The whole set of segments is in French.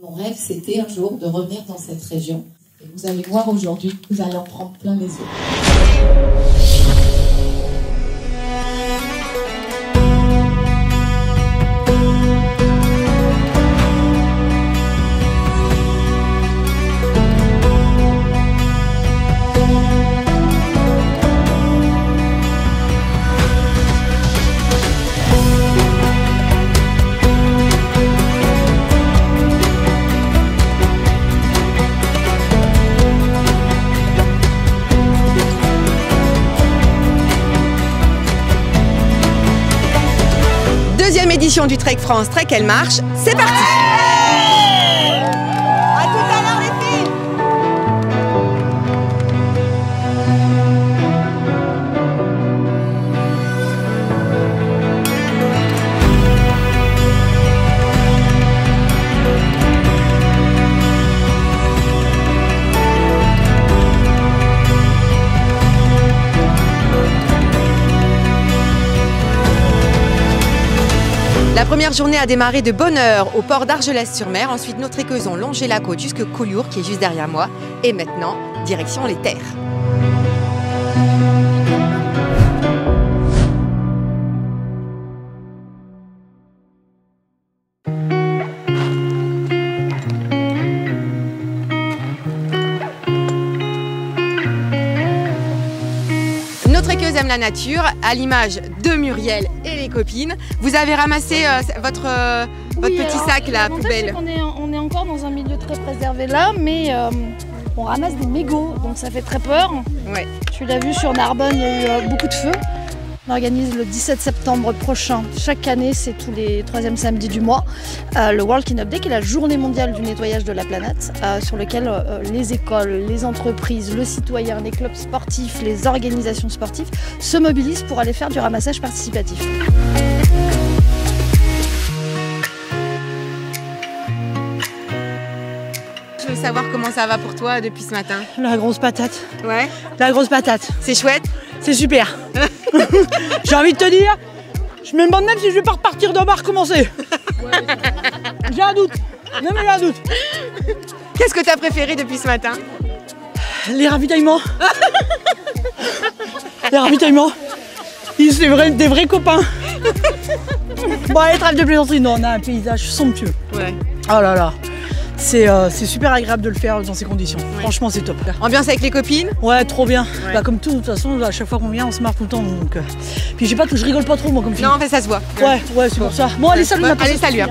Mon rêve, c'était un jour de revenir dans cette région. Et vous allez voir aujourd'hui, vous allez en prendre plein les yeux. Deuxième édition du Trek France, Trek Elle Marche, c'est parti! À tout à l'heure les filles! La première journée a démarré de bonne heure au port d'Argelès-sur-Mer. Ensuite, nos trekkeuses ont longé la côte jusque Collioure, qui est juste derrière moi. Et maintenant, direction les terres. Nos trekkeuses aiment la nature, à l'image de Muriel et les copines. Vous avez ramassé votre petit sac, la poubelle. On est encore dans un milieu très préservé là, mais on ramasse des mégots, donc ça fait très peur. Ouais. Tu l'as vu sur Narbonne, il y a eu beaucoup de feux. On organise le 17 septembre prochain, chaque année, c'est tous les 3e samedis du mois, le World Cleanup Day, qui est la journée mondiale du nettoyage de la planète, sur lequel les écoles, les entreprises, le citoyen, les clubs sportifs, les organisations sportives se mobilisent pour aller faire du ramassage participatif. Je veux savoir comment ça va pour toi depuis ce matin. La grosse patate. Ouais. La grosse patate. C'est chouette. C'est super. J'ai envie de te dire, je me demande même si je vais pas repartir demain recommencer. J'ai un doute. Non mais j'ai un doute. Qu'est-ce que tu as préféré depuis ce matin? Les ravitaillements. Les ravitaillements. C'est des vrais copains. Bon allez, trêve de plaisanterie. Non, on a un paysage somptueux. Ouais. Oh là là. C'est super agréable de le faire dans ces conditions. Ouais. Franchement, c'est top. Ambiance avec les copines? Ouais, trop bien. Ouais. Bah, comme tout, de toute façon, à chaque fois qu'on vient, on se marre tout le temps. Donc, Puis je rigole pas trop, moi, comme fille. Non, en fait, ça se voit. Ouais, c'est pour ça. Bon, allez, salut, ma allez, salut. Hein.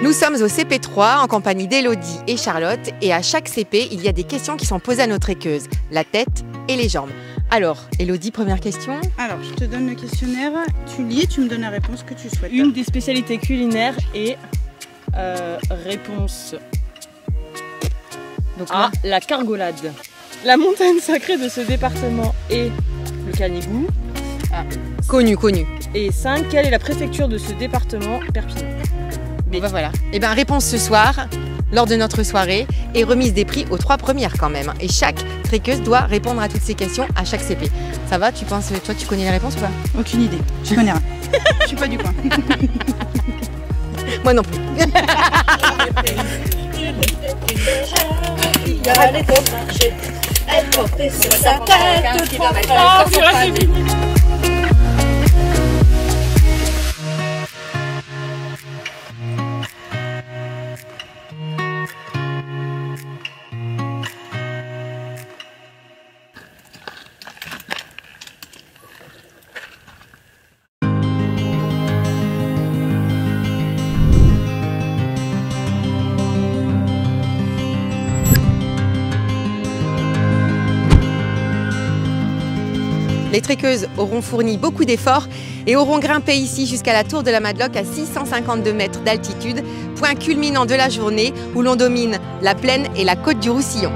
Nous sommes au CP3 en compagnie d'Élodie et Charlotte et à chaque CP, il y a des questions qui sont posées à nos trekkeuses, la tête et les jambes. Alors, Élodie, première question. Alors, je te donne le questionnaire, tu lis et tu me donnes la réponse que tu souhaites. Une des spécialités culinaires est réponse Donc, A, la cargolade. La montagne sacrée de ce département est le Canigou. Ah. Connu. Et 5, quelle est la préfecture de ce département? Perpignan. Bon bah voilà. Et bien réponse ce soir, lors de notre soirée, et remise des prix aux 3 premières quand même. Et chaque trekkeuse doit répondre à toutes ces questions à chaque CP. Ça va, tu penses, toi tu connais les réponses ou pas? Aucune idée, je connais rien. Je suis pas du coin. Moi non plus. Les trekkeuses auront fourni beaucoup d'efforts et auront grimpé ici jusqu'à la tour de la Madeleine à 652 mètres d'altitude, point culminant de la journée où l'on domine la plaine et la côte du Roussillon.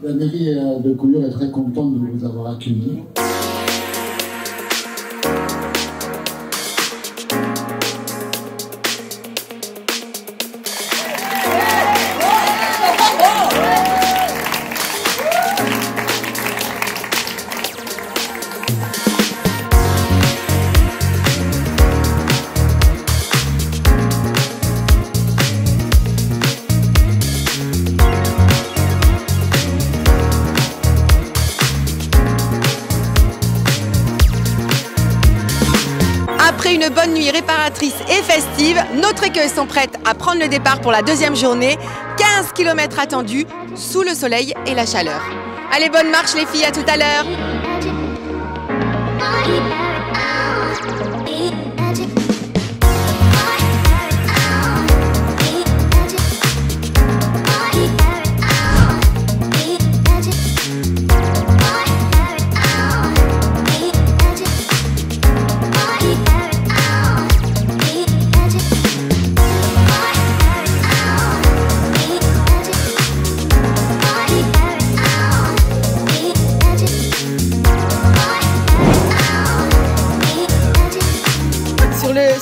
La mairie de Collioure est très contente de vous avoir accueillis. Après une bonne nuit réparatrice et festive, nos trekkeuses sont prêtes à prendre le départ pour la deuxième journée. 15 km attendus, sous le soleil et la chaleur. Allez, bonne marche les filles, à tout à l'heure.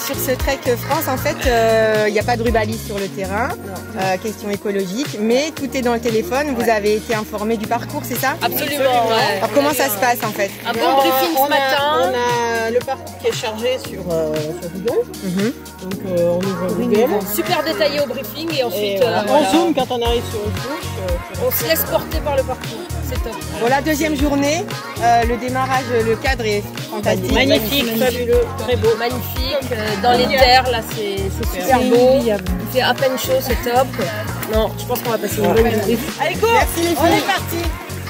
Sur ce trek France, en fait, il n'y a pas de rubaliste sur le terrain, question écologique, mais tout est dans le téléphone. Vous avez été informé du parcours, c'est ça? Absolument. Ouais. Alors comment ça se passe en fait? Un bon briefing ce matin. On a le parcours qui est chargé sur Google. Donc on ouvre Google. Super détaillé au briefing et ensuite on zoome quand on arrive sur une touche. On se laisse porter par le parcours. C'est top. Bon, la deuxième journée, le démarrage, le cadre est fantastique. Magnifique, fabuleux, très beau. Magnifique. Dans les terres, là, c'est super beau. Il fait à peine chaud, c'est top. Non, je pense qu'on va passer une bonne journée. Allez, go! Merci les filles. On est parti.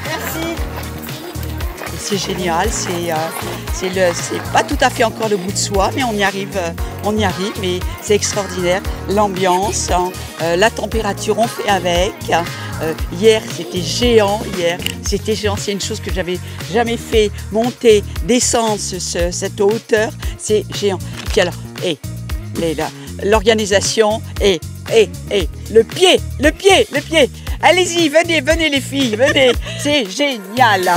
Merci. C'est génial, c'est pas tout à fait encore le bout de soi, mais on y arrive, mais c'est extraordinaire. L'ambiance, la température, on fait avec. Hier, c'était géant, c'est une chose que j'avais jamais fait, monter, descendre cette hauteur, c'est géant. Puis alors, l'organisation et le pied, allez-y, venez les filles, venez, c'est génial.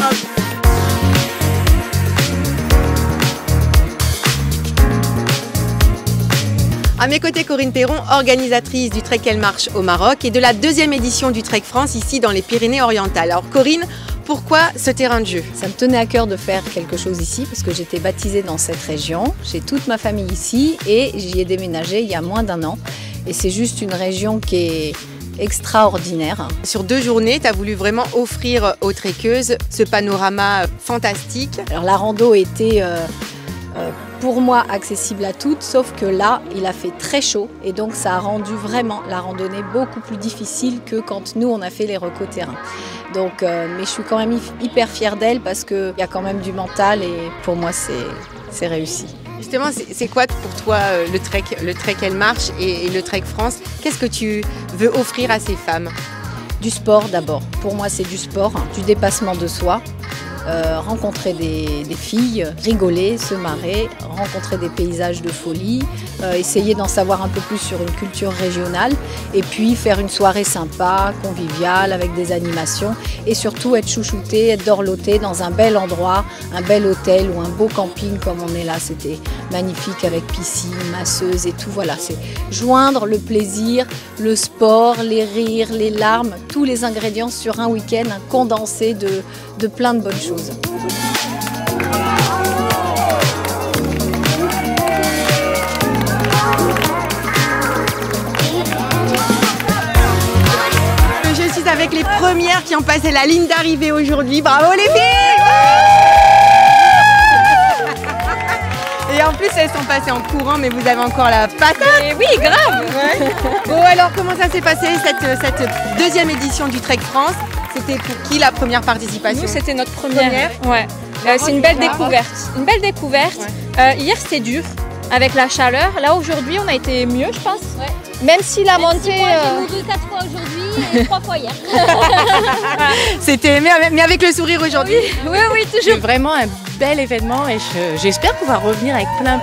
À mes côtés, Corinne Perron, organisatrice du Trek Elle Marche au Maroc et de la deuxième édition du Trek France ici dans les Pyrénées-Orientales. Alors Corinne, pourquoi ce terrain de jeu? Ça me tenait à cœur de faire quelque chose ici parce que j'étais baptisée dans cette région. J'ai toute ma famille ici et j'y ai déménagé il y a moins d'1 an. Et c'est juste une région qui est extraordinaire. Sur 2 journées, tu as voulu vraiment offrir aux trekkeuses ce panorama fantastique. Alors la rando était pour moi accessible à toutes, sauf que là, il a fait très chaud et donc ça a rendu vraiment la randonnée beaucoup plus difficile que quand nous, on a fait les recos terrain. Donc, mais je suis quand même hyper fière d'elle parce qu'il y a quand même du mental et pour moi, c'est réussi. Justement, c'est quoi pour toi le Trek Elle Marche et le Trek France? Qu'est-ce que tu veux offrir à ces femmes? Du sport d'abord. Pour moi, c'est du sport, du dépassement de soi. rencontrer des filles, rigoler, se marrer, rencontrer des paysages de folie, essayer d'en savoir un peu plus sur une culture régionale et puis faire une soirée sympa, conviviale, avec des animations et surtout être chouchouté, être dorloté dans un bel endroit, un bel hôtel ou un beau camping comme on est là. C'était magnifique avec piscine, masseuse et tout. Voilà, c'est joindre le plaisir, le sport, les rires, les larmes, tous les ingrédients sur un week-end, un condensé de plein de bonnes choses. Je suis avec les premières qui ont passé la ligne d'arrivée aujourd'hui. Bravo les filles! Et en plus elles sont passées en courant, mais vous avez encore la patate. Et oui, grave. Ouais. Bon alors comment ça s'est passé cette deuxième édition du Trek France? C'était pour qui la première participation? Nous, c'était notre première. Ouais. C'est une belle découverte. Une belle découverte. Ouais. Hier, c'était dur avec la chaleur. Là, aujourd'hui, on a été mieux, je pense. Ouais. Même si la montée... J'ai mouru 4 fois aujourd'hui et 3 fois hier. C'était mais avec le sourire aujourd'hui. Oui, oui, toujours. C'est vraiment un bel événement et j'espère pouvoir revenir avec plein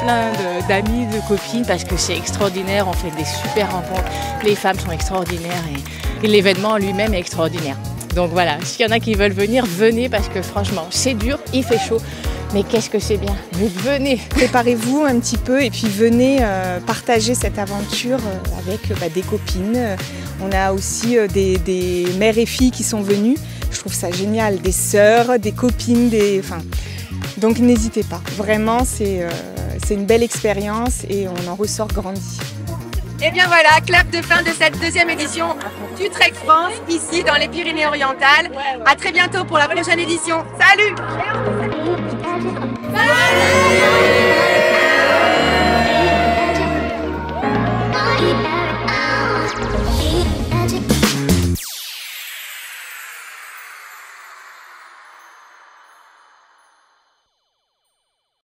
d'amis, de copines parce que c'est extraordinaire. On fait des super rencontres. Les femmes sont extraordinaires et l'événement lui-même est extraordinaire. Donc voilà, s'il y en a qui veulent venir, venez parce que franchement, c'est dur, il fait chaud, mais qu'est-ce que c'est bien. Mais venez. Préparez-vous un petit peu et puis venez partager cette aventure avec des copines. On a aussi des mères et filles qui sont venues. Je trouve ça génial, des sœurs, des copines, donc n'hésitez pas. Vraiment, c'est une belle expérience et on en ressort grandi. Et bien voilà, clap de fin de cette deuxième édition du Trek France, ici dans les Pyrénées-Orientales. À très bientôt pour la prochaine édition. Salut! Salut!